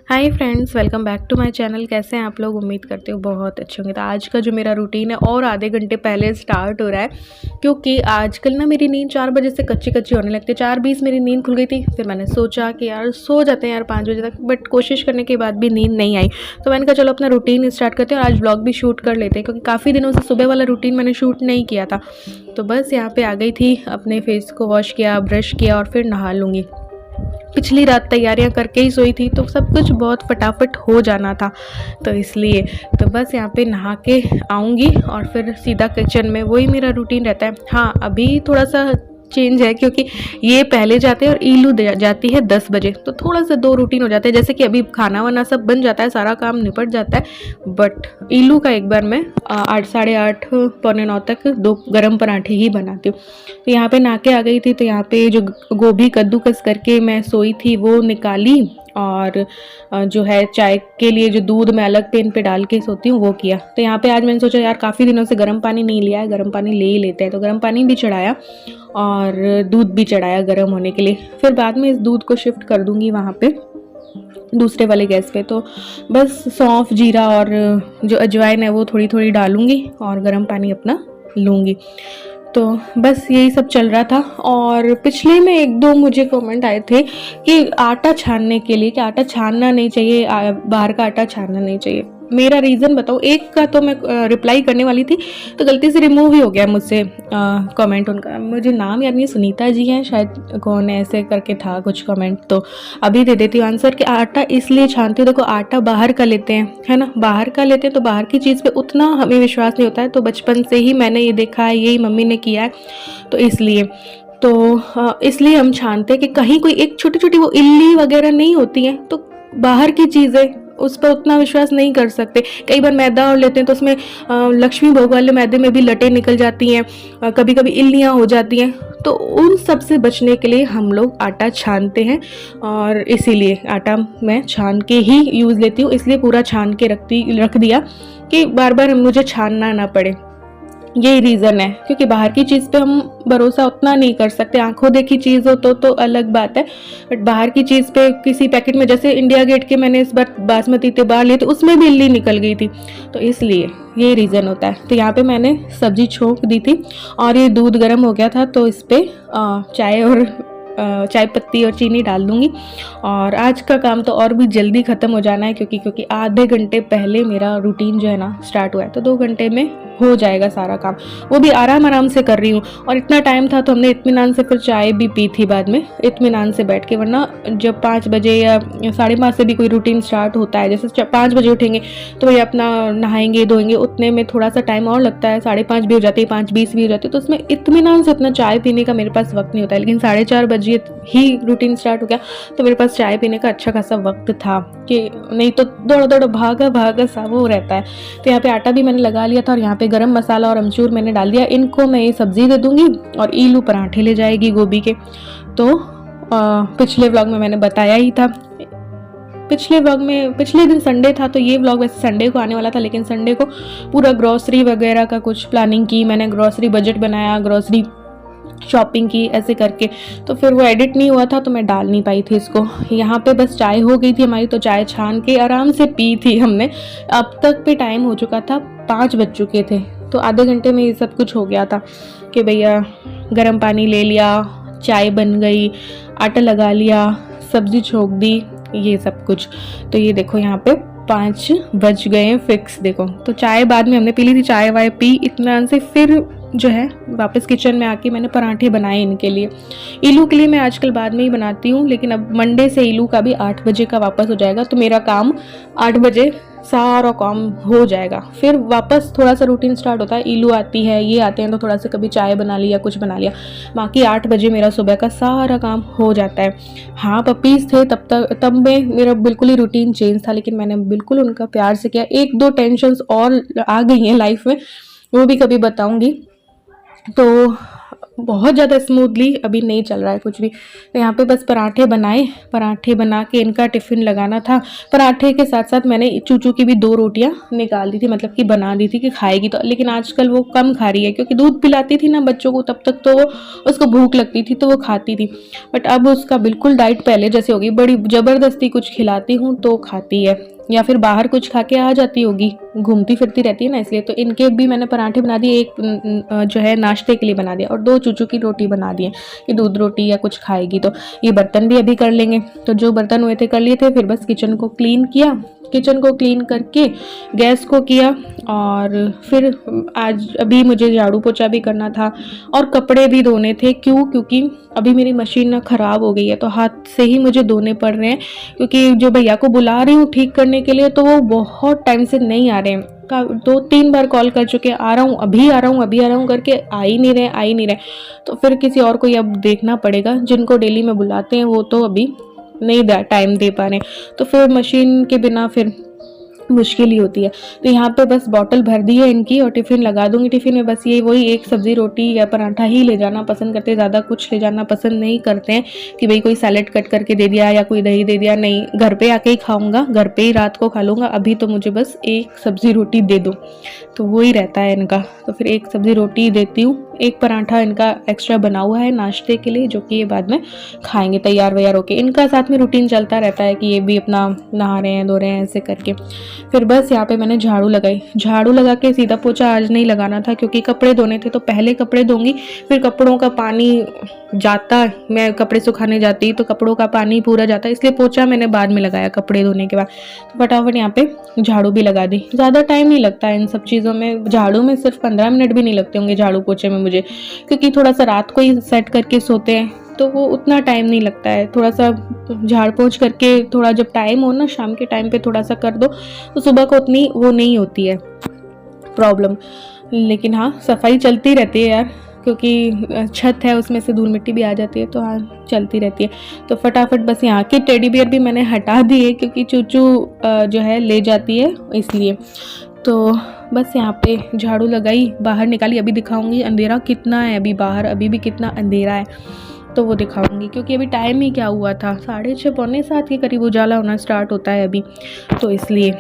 Hi friends, welcome back to my channel. कैसे हैं आप लोग? उम्मीद करते हो बहुत अच्छे होंगे। तो आज का जो मेरा रूटीन है और आधे घंटे पहले स्टार्ट हो रहा है, क्योंकि आजकल ना मेरी नींद 4 बजे से कच्ची कच्ची होने लगती है। 4:20 मेरी नींद खुल गई थी। फिर मैंने सोचा कि यार सो जाते हैं यार 5 बजे तक, बट कोशिश करने के बाद भी नींद नहीं आई। तो मैंने कहा चलो अपना रूटीन स्टार्ट करते हैं और आज व्लॉग भी शूट कर लेते हैं, क्योंकि काफ़ी दिनों से सुबह वाला रूटीन मैंने शूट नहीं किया था। तो बस यहाँ पर आ गई थी, अपने फेस को वॉश किया, ब्रश किया और फिर नहा लूँगी। पिछली रात तैयारियां करके ही सोई थी, तो सब कुछ बहुत फटाफट हो जाना था, तो इसलिए तो बस यहाँ पे नहा के आऊँगी और फिर सीधा किचन में। वही मेरा रूटीन रहता है। हाँ, अभी थोड़ा सा चेंज है, क्योंकि ये पहले जाते हैं और ईलू जाती है 10 बजे, तो थोड़ा सा दो रूटीन हो जाते हैं। जैसे कि अभी खाना वाना सब बन जाता है, सारा काम निपट जाता है, बट ईलू का एक बार मैं 8, साढ़े 8, पौने 9 तक 2 गरम पराठे ही बनाती हूँ। तो यहाँ पे नहा के आ गई थी, तो यहाँ पे जो गोभी कद्दूकस करके मैं सोई थी वो निकाली, और जो है चाय के लिए जो दूध मैं अलग पेन पे डाल के सोती हूँ वो किया। तो यहाँ पे आज मैंने सोचा यार काफ़ी दिनों से गर्म पानी नहीं लिया है, गर्म पानी ले ही लेते हैं। तो गर्म पानी भी चढ़ाया और दूध भी चढ़ाया गर्म होने के लिए। फिर बाद में इस दूध को शिफ्ट कर दूँगी वहाँ पे दूसरे वाले गैस पे। तो बस सौंफ, जीरा और जो अजवाइन है वो थोड़ी थोड़ी डालूँगी और गर्म पानी अपना लूँगी। तो बस यही सब चल रहा था। और पिछले में 1-2 मुझे कमेंट आए थे कि आटा छानने के लिए, कि आटा छानना नहीं चाहिए, बाहर का आटा छानना नहीं चाहिए। मेरा रीज़न बताओ। एक का तो मैं रिप्लाई करने वाली थी, तो गलती से रिमूव ही हो गया मुझसे कमेंट उनका। मुझे नाम याद नहीं, सुनीता जी हैं शायद, कौन ऐसे करके था कुछ कमेंट। तो अभी दे देती हूँ आंसर कि आटा इसलिए छानती हूँ। देखो, आटा बाहर का लेते हैं, है ना, बाहर का लेते हैं, तो बाहर की चीज़ पे उतना हमें विश्वास नहीं होता है। तो बचपन से ही मैंने ये देखा है, यही मम्मी ने किया है, तो इसलिए हम छानते हैं कि कहीं कोई एक छोटी छोटी वो इल्ली वगैरह नहीं होती है। तो बाहर की चीज़ें उस पर उतना विश्वास नहीं कर सकते। कई बार मैदा और लेते हैं तो उसमें लक्ष्मी भोग वाले मैदे में भी लटें निकल जाती हैं, कभी कभी इल्लियाँ हो जाती हैं। तो उन सब से बचने के लिए हम लोग आटा छानते हैं, और इसीलिए आटा मैं छान के ही यूज़ लेती हूँ। इसलिए पूरा छान के रख दिया कि बार बार मुझे छानना ना पड़े। यही रीज़न है, क्योंकि बाहर की चीज़ पे हम भरोसा उतना नहीं कर सकते। आंखों देखी चीज़ हो तो अलग बात है, बट बाहर की चीज़ पे किसी पैकेट में, जैसे इंडिया गेट के मैंने इस बार बासमती त्योहार लिए तो उसमें भी इल्ली निकल गई थी। तो इसलिए ये रीज़न होता है। तो यहाँ पे मैंने सब्जी छोंक दी थी और ये दूध गर्म हो गया था, तो इस पर चाय और चाय पत्ती और चीनी डाल दूंगी। और आज का काम तो और भी जल्दी ख़त्म हो जाना है, क्योंकि आधे घंटे पहले मेरा रूटीन जो है ना स्टार्ट हुआ है, तो 2 घंटे में हो जाएगा सारा काम। वो भी आराम से कर रही हूँ। और इतना टाइम था तो हमने इत्मीनान से फिर चाय भी पी थी बाद में, इत्मीनान से बैठ के। वरना जब 5 बजे या 5:30 से भी कोई रूटीन स्टार्ट होता है, जैसे 5 बजे उठेंगे तो भैया अपना नहाएंगे धोएंगे, उतने में थोड़ा सा टाइम और लगता है। 5:30 भी हो जाती है, 5:20 भी हो जाती है, तो उसमें इत्मीनान से उतना चाय पीने का मेरे पास वक्त नहीं होता है। लेकिन 4:30 बजे ही रूटीन स्टार्ट हो गया, तो मेरे पास चाय पीने का अच्छा खासा वक्त था, कि नहीं तो दौड़ भागा सा वो रहता है। तो यहाँ पे आटा भी मैंने लगा लिया था, और यहाँ पे गरम मसाला और अमचूर मैंने डाल दिया। इनको मैं ये सब्जी दे दूंगी और ईलू पराठे ले जाएगी गोभी के। तो पिछले व्लॉग में मैंने बताया ही था, पिछले दिन संडे था, तो ये व्लॉग वैसे संडे को आने वाला था, लेकिन संडे को पूरा ग्रॉसरी वगैरह का कुछ प्लानिंग की मैंने, ग्रॉसरी बजट बनाया, ग्रॉसरी शॉपिंग की, ऐसे करके। तो फिर वो एडिट नहीं हुआ था, तो मैं डाल नहीं पाई थी इसको। यहाँ पे बस चाय हो गई थी हमारी, तो चाय छान के आराम से पी थी हमने। अब तक पे टाइम हो चुका था, 5 बज चुके थे, तो आधे घंटे में ये सब कुछ हो गया था कि भैया गर्म पानी ले लिया, चाय बन गई, आटा लगा लिया, सब्जी छोंक दी, ये सब कुछ। तो ये देखो यहाँ पे 5 बज गए हैं फिक्स। देखो, तो चाय बाद में हमने पी ली थी, चाय वाय पी इत्मीनान से। फिर जो है वापस किचन में आके मैंने पराठे बनाए इनके लिए। ईलू के लिए मैं आजकल बाद में ही बनाती हूँ, लेकिन अब मंडे से ईलू का भी 8 बजे का वापस हो जाएगा, तो मेरा काम 8 बजे सारा काम हो जाएगा। फिर वापस थोड़ा सा रूटीन स्टार्ट होता है। ईलू आती है, ये आते हैं, तो थोड़ा सा कभी चाय बना लिया, कुछ बना लिया। बाकी 8 बजे मेरा सुबह का सारा काम हो जाता है। हाँ, पपीज़ थे तब में मेरा बिल्कुल ही रूटीन चेंज था, लेकिन मैंने बिल्कुल उनका प्यार से किया। 1-2 टेंशन्स और आ गई हैं लाइफ में, वो भी कभी बताऊँगी। तो बहुत ज़्यादा स्मूथली अभी नहीं चल रहा है कुछ भी। तो यहाँ पे बस पराठे बनाए, पराठे बना के इनका टिफ़िन लगाना था। पराठे के साथ साथ मैंने चूचू की भी 2 रोटियाँ निकाल दी थी, मतलब कि बना दी थी कि खाएगी तो। लेकिन आजकल वो कम खा रही है क्योंकि दूध पिलाती थी ना बच्चों को, तब तक तो वो उसको भूख लगती थी तो वो खाती थी। बट अब उसका बिल्कुल डाइट पहले जैसे होगी, बड़ी ज़बरदस्ती कुछ खिलाती हूँ तो खाती है, या फिर बाहर कुछ खा के आ जाती होगी, घूमती फिरती रहती है ना इसलिए। तो इनके भी मैंने पराठे बना दिए, एक जो है नाश्ते के लिए बना दिया, और 2 चूचू की रोटी बना दी है कि दूध रोटी या कुछ खाएगी। तो ये बर्तन भी अभी कर लेंगे, तो जो बर्तन हुए थे कर लिए थे। फिर बस किचन को क्लीन किया, किचन को क्लीन करके गैस को किया, और फिर आज अभी मुझे झाड़ू पोछा भी करना था और कपड़े भी धोने थे। क्योंकि अभी मेरी मशीन ना ख़राब हो गई है तो हाथ से ही मुझे धोने पड़ रहे हैं, क्योंकि जो भैया को बुला रही हूँ ठीक करने के लिए तो वो बहुत टाइम से नहीं आ रहे हैं। 2-3 बार कॉल कर चुके, आ रहा हूँ अभी आ रहा हूँ अभी आ रहा हूँ करके आ ही नहीं रहे। तो फिर किसी और को अब देखना पड़ेगा, जिनको डेली में बुलाते हैं वो तो अभी नहीं टाइम दे पा रहे, तो फिर मशीन के बिना फिर मुश्किल ही होती है। तो यहाँ पे बस बॉटल भर दी है इनकी और टिफ़िन लगा दूंगी। टिफ़िन में बस ये वही एक सब्ज़ी रोटी या पराठा ही ले जाना पसंद करते हैं, ज़्यादा कुछ ले जाना पसंद नहीं करते हैं कि भाई कोई सैलेड कट करके दे दिया या कोई दही दे दिया। नहीं, घर पे आके ही खाऊंगा, घर पे ही रात को खा लूँगा। अभी तो मुझे बस एक सब्ज़ी रोटी दे दो, तो वही रहता है इनका। तो फिर एक सब्ज़ी रोटी देती हूँ, एक पराठा इनका एक्स्ट्रा बना हुआ है नाश्ते के लिए, जो कि ये बाद में खाएंगे तैयार वैयार होके। इनका साथ में रूटीन चलता रहता है कि ये भी अपना नहा रहे हैं धो रहे हैं ऐसे करके। फिर बस यहाँ पे मैंने झाड़ू लगाई, झाड़ू लगा के सीधा पोछा आज नहीं लगाना था क्योंकि कपड़े धोने थे, तो पहले कपड़े धोंगी, फिर कपड़ों का पानी जाता, मैं कपड़े सुखाने जाती तो कपड़ों का पानी पूरा जाता, इसलिए पोछा मैंने बाद में लगाया कपड़े धोने के बाद। तो फटाफट यहाँ पे झाड़ू भी लगा दी। ज़्यादा टाइम नहीं लगता है इन सब चीज़ों में, झाड़ू में सिर्फ 15 मिनट भी नहीं लगते होंगे झाड़ू पोछे में मुझे, क्योंकि थोड़ा सा रात को ही सेट करके सोते हैं तो वो उतना टाइम नहीं लगता है। थोड़ा सा झाड़ पोंछ करके थोड़ा जब टाइम हो ना, शाम के टाइम पे थोड़ा सा कर दो तो सुबह को उतनी वो नहीं होती है प्रॉब्लम। लेकिन हाँ, सफाई चलती रहती है यार, क्योंकि छत है उसमें से धूल मिट्टी भी आ जाती है, तो हाँ चलती रहती है। तो फटाफट बस यहाँ के टेडी बियर भी मैंने हटा दिए क्योंकि चूचू जो है ले जाती है इसलिए। तो बस यहाँ पे झाड़ू लगाई, बाहर निकाली। अभी दिखाऊंगी अंधेरा कितना है, अभी बाहर अभी भी कितना अंधेरा है तो वो दिखाऊंगी, क्योंकि अभी टाइम ही क्या हुआ था, 6:30 पौने 7 के करीब उजाला होना स्टार्ट होता है अभी, तो इसलिए।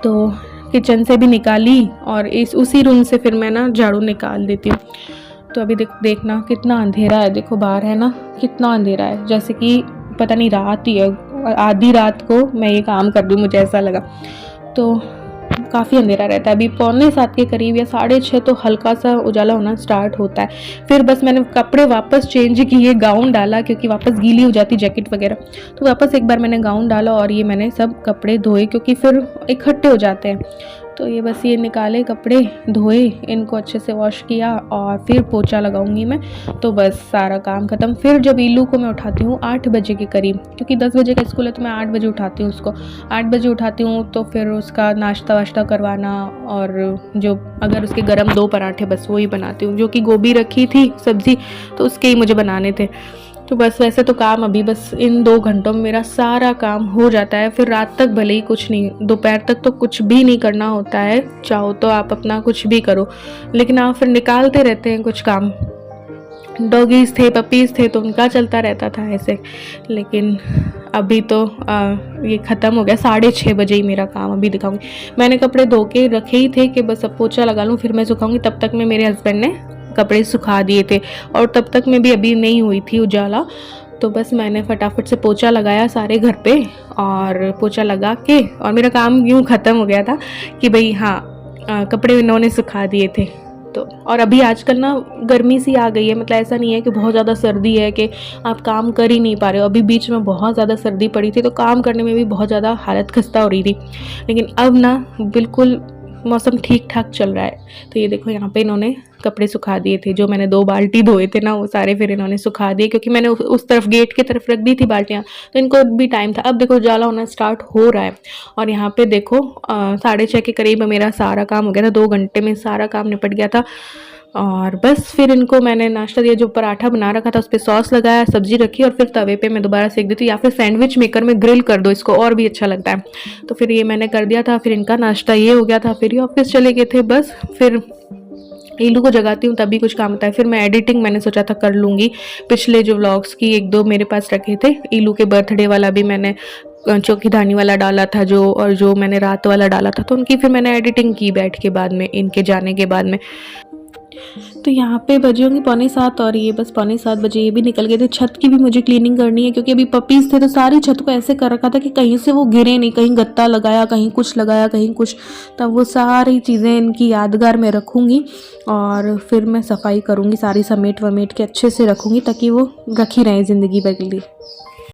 तो किचन से भी निकाली और उसी रूम से फिर मैं ना झाड़ू निकाल देती हूँ। तो अभी देखना कितना अंधेरा है, देखो बाहर है ना कितना अंधेरा है, जैसे कि पता नहीं रात ही है, आधी रात को मैं ये काम कर दूँ, मुझे ऐसा लगा। तो काफ़ी अंधेरा रहता है, अभी पौने 7 के करीब या 6:30 तो हल्का सा उजाला होना स्टार्ट होता है। फिर बस मैंने कपड़े वापस चेंज किए, गाउन डाला क्योंकि वापस गीली हो जाती जैकेट वगैरह, तो वापस एक बार मैंने गाउन डाला और ये मैंने सब कपड़े धोए क्योंकि फिर इकट्ठे हो जाते हैं। तो ये बस ये निकाले कपड़े, धोए, इनको अच्छे से वॉश किया और फिर पोछा लगाऊंगी मैं, तो बस सारा काम ख़त्म। फिर जब इल्लू को मैं उठाती हूँ 8 बजे के करीब, क्योंकि 10 बजे का स्कूल है तो मैं 8 बजे उठाती हूँ उसको। 8 बजे उठाती हूँ तो फिर उसका नाश्ता वाश्ता करवाना, और जो अगर उसके गरम 2 पराठे बस वही बनाती हूँ, जो कि गोभी रखी थी सब्ज़ी तो उसके ही मुझे बनाने थे। तो बस वैसे तो काम अभी बस इन 2 घंटों में मेरा सारा काम हो जाता है। फिर रात तक भले ही कुछ नहीं, दोपहर तक तो कुछ भी नहीं करना होता है, चाहो तो आप अपना कुछ भी करो, लेकिन आप फिर निकालते रहते हैं कुछ काम। डॉगीज़ थे, पपीज़ थे तो उनका चलता रहता था ऐसे, लेकिन अभी तो ये ख़त्म हो गया। 6:30 बजे ही मेरा काम अभी दिखाऊंगी। मैंने कपड़े धो के रखे ही थे कि बस अब पोछा लगा लूँ फिर मैं सुखाऊंगी, तब तक में मेरे हस्बैंड ने कपड़े सुखा दिए थे और तब तक में भी अभी नहीं हुई थी उजाला। तो बस मैंने फटाफट से पोछा लगाया सारे घर पे, और पोछा लगा के और मेरा काम यूँ ख़त्म हो गया था कि भाई हाँ कपड़े इन्होंने सुखा दिए थे। तो और अभी आजकल ना गर्मी सी आ गई है, मतलब ऐसा नहीं है कि बहुत ज़्यादा सर्दी है कि आप काम कर ही नहीं पा रहे हो। अभी बीच में बहुत ज़्यादा सर्दी पड़ी थी तो काम करने में भी बहुत ज़्यादा हालत खस्ता हो रही थी, लेकिन अब ना बिल्कुल मौसम ठीक ठाक चल रहा है। तो ये देखो यहाँ पे इन्होंने कपड़े सुखा दिए थे, जो मैंने 2 बाल्टी धोए थे ना वो सारे फिर इन्होंने सुखा दिए, क्योंकि मैंने उस तरफ गेट की तरफ रख दी थी बाल्टियाँ, तो इनको भी टाइम था। अब देखो उजाला होना स्टार्ट हो रहा है और यहाँ पे देखो 6:30 के करीब मेरा सारा काम हो गया था, 2 घंटे में सारा काम निपट गया था। और बस फिर इनको मैंने नाश्ता दिया, जो पराठा बना रखा था उस पर सॉस लगाया, सब्जी रखी और फिर तवे पे मैं दोबारा सेक देती, या फिर सैंडविच मेकर में ग्रिल कर दो इसको और भी अच्छा लगता है। तो फिर ये मैंने कर दिया था, फिर इनका नाश्ता ये हो गया था। फिर ये ऑफिस चले गए थे, बस फिर ईलू को जगाती हूँ तभी कुछ काम होता है। फिर मैं एडिटिंग मैंने सोचा था कर लूँगी, पिछले जो व्लॉग्स की 1-2 मेरे पास रखे थे। ईलू के बर्थडे वाला भी मैंने चौकीदानी वाला डाला था जो, और जो मैंने रात वाला डाला था, तो उनकी फिर मैंने एडिटिंग की बैठ के बाद में, इनके जाने के बाद में। तो यहाँ पे बजे होंगे 6:45 और ये बस 6:45 बजे ये भी निकल गए थे। छत की भी मुझे क्लीनिंग करनी है क्योंकि अभी पपीज़ थे तो सारी छत को ऐसे कर रखा था कि कहीं से वो गिरे नहीं, कहीं गत्ता लगाया, कहीं कुछ लगाया, कहीं कुछ। तब वो सारी चीज़ें इनकी यादगार में रखूँगी और फिर मैं सफाई करूँगी, सारी समेट वमेट के अच्छे से रखूँगी ताकि वो रखी रहें ज़िंदगी भर के लिए।